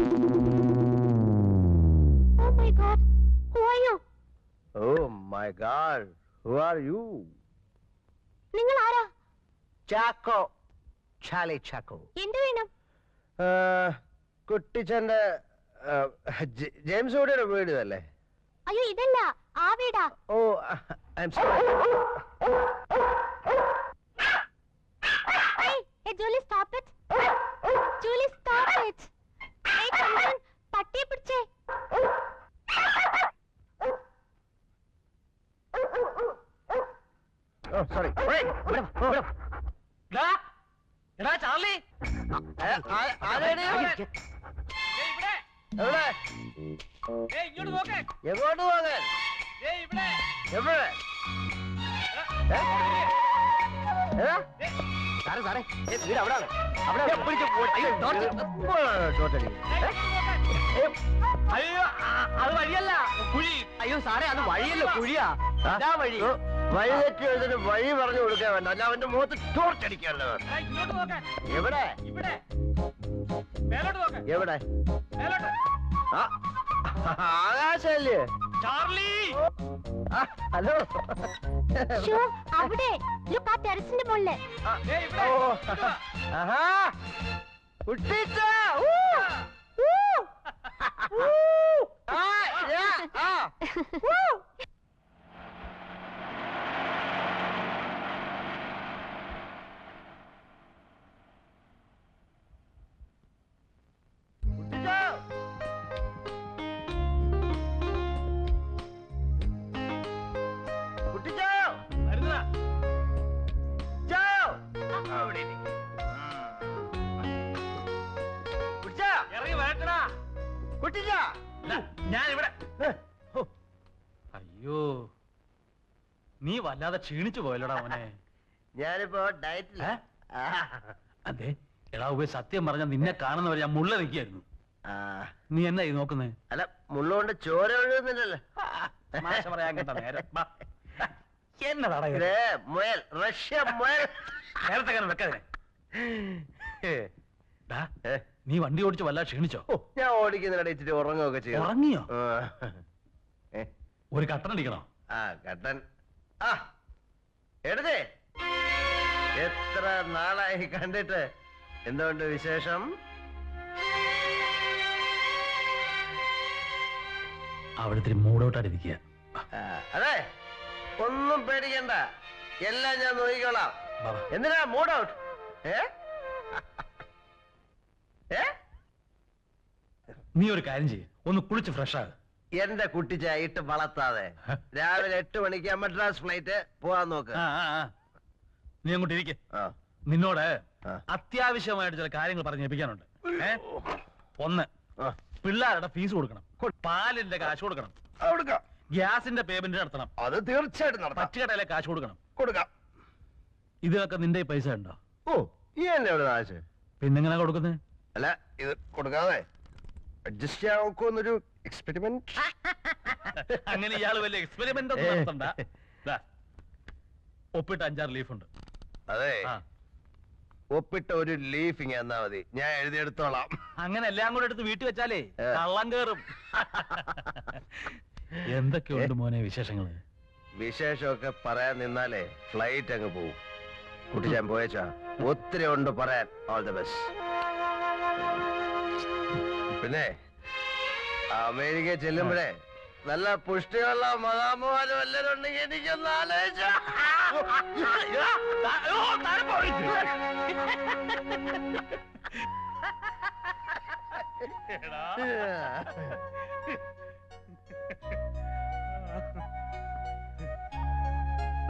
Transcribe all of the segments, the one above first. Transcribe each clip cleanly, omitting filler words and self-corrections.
Oh my God, who are you? Oh my God, who are you? നിങ്ങൾ ആരാ? ചാക്കോ, ചാലി ചാക്കോ. എന്ത് വേണം? കുട്ടിച്ചന്റെ ജെയിംസ് ഓടിയുടെ വീട് അല്ലേ? അയ്യോ ഇതല്ല, ആ വീടാ. Oh I am sorry. Hey Julie, stop it. Julie, stop it. Hey come on, പട്ടിയെ പിടിച്ചേ. Oh sorry. എടാ ചാർലി, ഇങ്ങോട്ട് നോക്കേ. എങ്ങോട്ട് പോകാൻ? ഇവിടെ എവിടെ? സാറേ സാറേ വീട് അവിടാണ്. അവിടെ അയ്യോ അത് വഴിയല്ല, കുഴി. അയ്യോ സാറേ അത് വഴിയല്ല, കുഴിയാ. വഴി വഴി തെറ്റി എഴുതിന് വഴി പറഞ്ഞു കൊടുക്കാൻ വേണ്ട, അല്ല അവന്റെ മുഖത്ത് ടോർച്ചടിക്കാല്ലോ. ഇങ്ങോട്ട് നോക്കാൻ. എവിടെ? ഇവിടെ മേലോട്ട് നോക്കാൻ. എവിടെ? മേലോട്ട്. ആകാശല്ലേ? ചാർലി, ഹലോ. ഷോ അവിടെ ലുക്ക് ആ ടെറസിന്റെ മുകളില്. ഓ ആഹാ കുട്ടിച്ച. ഞാനിവിടെ. അയ്യോ നീ വല്ലാതെ ക്ഷീണിച്ചു പോയല്ലോടാ മോനെ. ഞാനിപ്പോ ഡയറ്റില. അതെ എടാ ഉപ സത്യം പറഞ്ഞ നിന്നെ കാണുന്നവരെ ഞാൻ മുള്ള നിൽക്കായിരുന്നു. നീ എന്നാ ഈ നോക്കുന്നേ? അല്ല മുള്ളുകൊണ്ട് ചോര ഒഴുകുന്നില്ലല്ലോ. പറയാൻ കേട്ട നേരം എന്നതാടാ മുയൽ, റഷ്യ മുയൽ. നേരത്തെ കാരണം വെക്കാതെ. നീ വണ്ടി ഓടിച്ച് വല്ല ക്ഷീണിച്ചോ? ഞാൻ ഓടിക്കുന്നില്ല, ഇച്ചിരി ഉറങ്ങുകയൊക്കെ ചെയ്യും. ഉറങ്ങിയോ? ഒരു കട്ടൻ അടിക്കണോ? ആ കട്ടൻ. ആ എടുത്തേ. എത്ര നാളായി കണ്ടിട്ട്. എന്തുകൊണ്ട് വിശേഷം? അവിടെ ഇത്തിരി മൂടോട്ടായിരിക്കുക. അതെ ഒന്നും പേടിക്കണ്ട, എല്ലാം ഞാൻ നോക്കിക്കോളാം. എന്തിനാ മൂഡ് ഔട്ട്? നീ ഒരു കാര്യം ചെയ്യ്, ഒന്ന് കുളിച്ച് ഫ്രഷ് ആകും. എന്റെ കുട്ടിച്ച ഇട്ട് വളർത്താതെ രാവിലെ 8 മണിക്ക് മദ്രാസ് ഫ്ലൈറ്റ് പോവാൻ നോക്ക്. നീ അങ്ങോട്ട് ഇരിക്ക. നിന്നോട് അത്യാവശ്യമായിട്ട് ചില കാര്യങ്ങൾ പറഞ്ഞേൽപ്പിക്കാനുണ്ട്. ഒന്ന്, പിള്ളേരുടെ ഫീസ് കൊടുക്കണം, പാലിന്റെ കാശ് കൊടുക്കണം, ഗ്യാസിന്റെ പേയ്മെന്റ് നടത്തണം. അത് തീർച്ചയായിട്ടും നടത്താം. പറ്റുകടയിലെ കാശ് കൊടുക്കണം. കൊടുക്കാം. ഇതിനൊക്കെ നിന്റെ പൈസ ഉണ്ടോ? ഓ ഈ എന്നെ എവിടെ കാശ്? പിന്നെങ്ങനെ കൊടുക്കുന്നത്? അല്ല ഇത് കൊടുക്കാതെ അഡ്ജസ്റ്റ് ചെയ്യാൻ നോക്കുന്നൊരു എക്സ്പെരിമെന്റ്. അങ്ങനെ ഇയാള് വലിയ എക്സ്പെരിമെന്റ് ഒന്നും നടത്തണ്ട. ഒപ്പിട്ട് 5-6 ലീഫ് ഉണ്ട്. അതെ ഒപ്പിട്ട ഒരു ലീഫിങ് എന്നാ മതി, ഞാൻ എഴുതിയെടുത്തോളാം. അങ്ങനെ എല്ലാം കൂടെ എടുത്ത് വീട്ടിൽ വെച്ചാലേ കള്ളം കേറും. എന്തൊക്കെയുണ്ട് മോനെ വിശേഷങ്ങള്? വിശേഷമൊക്കെ പറയാൻ നിന്നാലേ ഫ്ലൈറ്റ് അങ്ങ് പോവും. കുട്ടിച്ചാൻ പോയച്ചാ ഒത്തിരി ഉണ്ട് പറയാൻ. All the best. പിന്നെ അമേരിക്ക ചെല്ലുമ്പോഴേ നല്ല പുഷ്ടിയുള്ള മതാമുമാരും എല്ലാരും ഉണ്ടെങ്കിൽ എനിക്കൊന്ന് ആലോചിച്ച.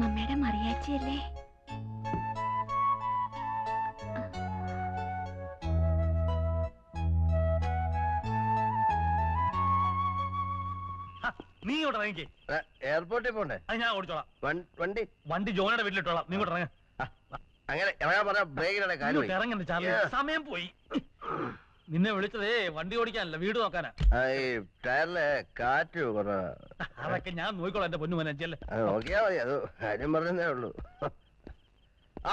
മമ്മയുടെ മറിയാച്ചിയല്ലേ? നീ ഇങ്ങോട്ട് ഇറങ്ങി. എയർപോർട്ടിൽ പോണ്ടേ? അത് ഞാൻ ഓടിച്ചോളാം. വണ്ടി ജോണിയുടെ വീട്ടിലിട്ടോളാം. നീ ഇങ്ങോട്ട് ഇറങ്ങ. അങ്ങനെ ഇറങ്ങാൻ പറഞ്ഞ ബ്രേക്കിന്റെ കാര്യം ഇറങ്ങണ്ട ചാർലി, സമയം പോയി. നിന്നെ വിളിച്ചതേ വണ്ടി ഓടിക്കാനല്ല, വീട് നോക്കാനാ. ടയറില് കാറ്റ് കുറവാ. അതൊക്കെ ഞാൻ നോക്കിക്കോളാം എന്റെ പൊന്നു മനസ്സിലല്ലേ. നോക്കിയാ മതി, അത് കാര്യം പറഞ്ഞതേ ഉള്ളൂ.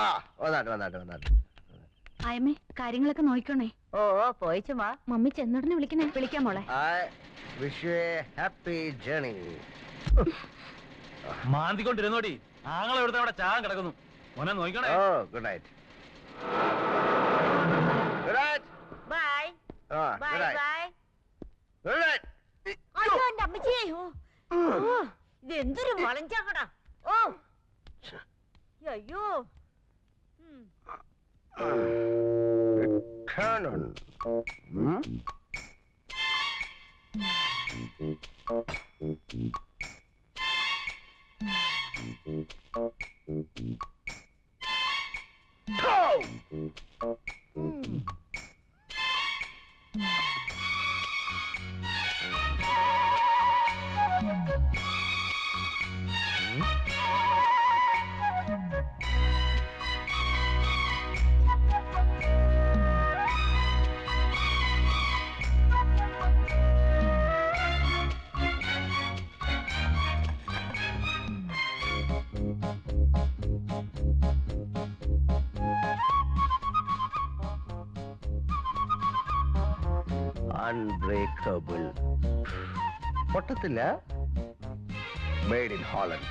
ആ വന്നാട്ടെ വന്നാട്ടെ വന്നാട്ടെ. ആയമ്മേ കാര്യങ്ങളൊക്കെ നോക്കണേ. ഓ പോയിച്ചുമാ. മമ്മി ചെന്നുടനെ വിളിക്കണേ. വിളിക്കാം മോളെ. I wish you a happy journey. മാന്തിക്കൊണ്ടിരുന്നോടി. ആങ്ങളെ ഇവിടുത്തെ അവിടെ ചാൻ കിടക്കുന്നു. മോനെ നോക്കണേ. Oh, good night. Good night. Bye Ah, bye good night. Bye. Good night. അയ്യോ എന്റെ അമ്മച്ചിയെ. ഓ ഇത് എന്തൊരു വളഞ്ചാക്കടാ. ഓ അയ്യോ. Cannon. Hmm? Unbreakable. പൊട്ടത്തില്ല. Made in Holland.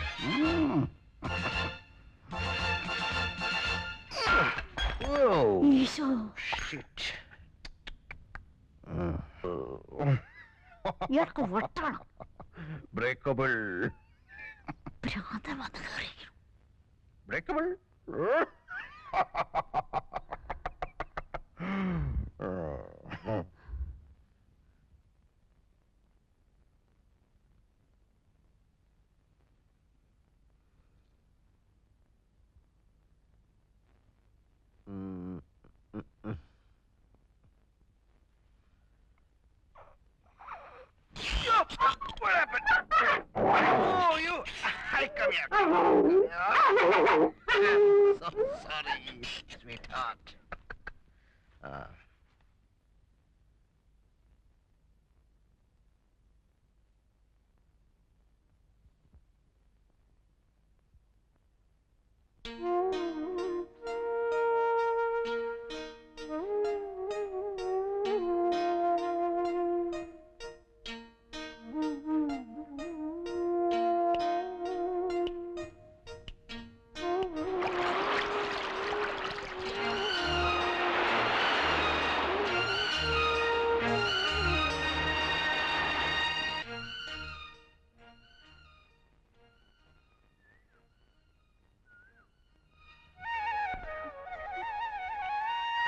Oh, Isho. shit. ഇയാൾക്ക് വട്ടാണോ? Breakable. ഭ്രാന്തൻ വന്ന് കയറി. Breakable. What happened? Oh, you! Hi, come here. So sorry, sweetheart.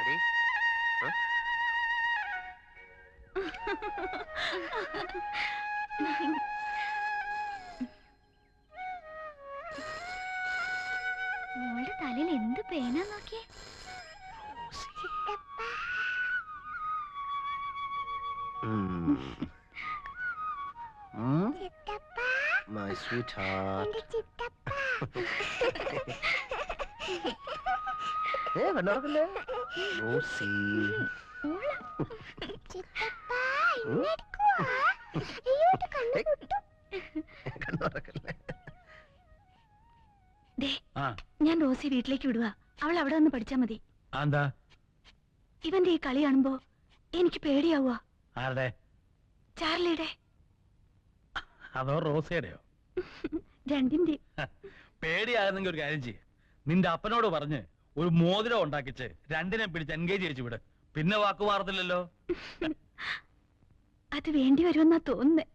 Ready? Huh? മോളുടെ തലയിൽ എന്ത് പേനാ നോക്കിയേ. My sweetheart. കണ്ണുറക്കല്ലേ റോസി. കണ്ണുറക്കല്ലേ. ഞാൻ റോസി വീട്ടിലേക്ക് വിടുക. അവൾ അവിടെ വന്ന് പഠിച്ചാ മതി. എന്താ ഇവന്റെ ഈ കളി കാണുമ്പോ എനിക്ക് പേടിയാവുക. ആരുടെ? ചാർലിയുടെ. അതോ റോസയുടെയോ? രണ്ടിന്റെ. പേടിയാകുന്നെങ്കിൽ ഒരു കാര്യം ചെയ്യ്. നിന്റെ അപ്പനോട് പറഞ്ഞ് ഒരു മോതിരം ഉണ്ടാക്കിച്ച് രണ്ടിനെ പിടിച്ച് എൻഗേജ് ചെയ്യിച്ചു വിട്. പിന്നെ വാക്ക് മാറത്തില്ലല്ലോ. അത് വേണ്ടി വരുമെന്നാ തോന്നുന്നേ.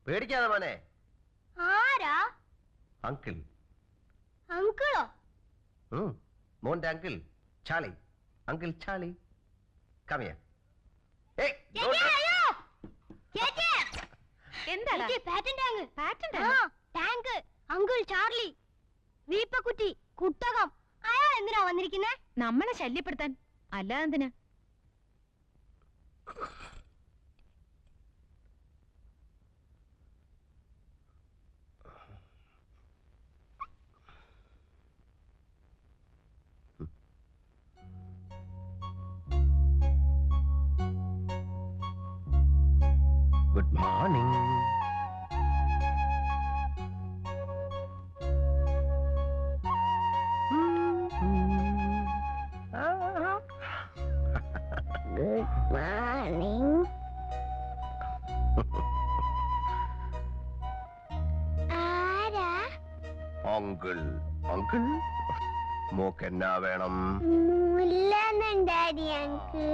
പേടിക്കാതെ മോനെ. ആരാ? അങ്കിൾ അങ്കിളോ? മോന്റെ uncle Charlie. Uncle Charlie. Come here. Hey, എന്താണ്? ടാങ്ക്, അങ്കിൾ ചാർലി, വീപ്പക്കുറ്റി, കുട്ടകം. അയാൾ എന്തിനാ വന്നിരിക്കുന്നേ? നമ്മളെ ശല്യപ്പെടുത്താൻ. അല്ലാതെ എന്തിനാ? Good morning. Good morning. ആരാ? Uncle. Uncle? മോക്ക് എന്നാ വേണം? മുല്ലെന്നുണ്ടാടി അങ്കിൾ.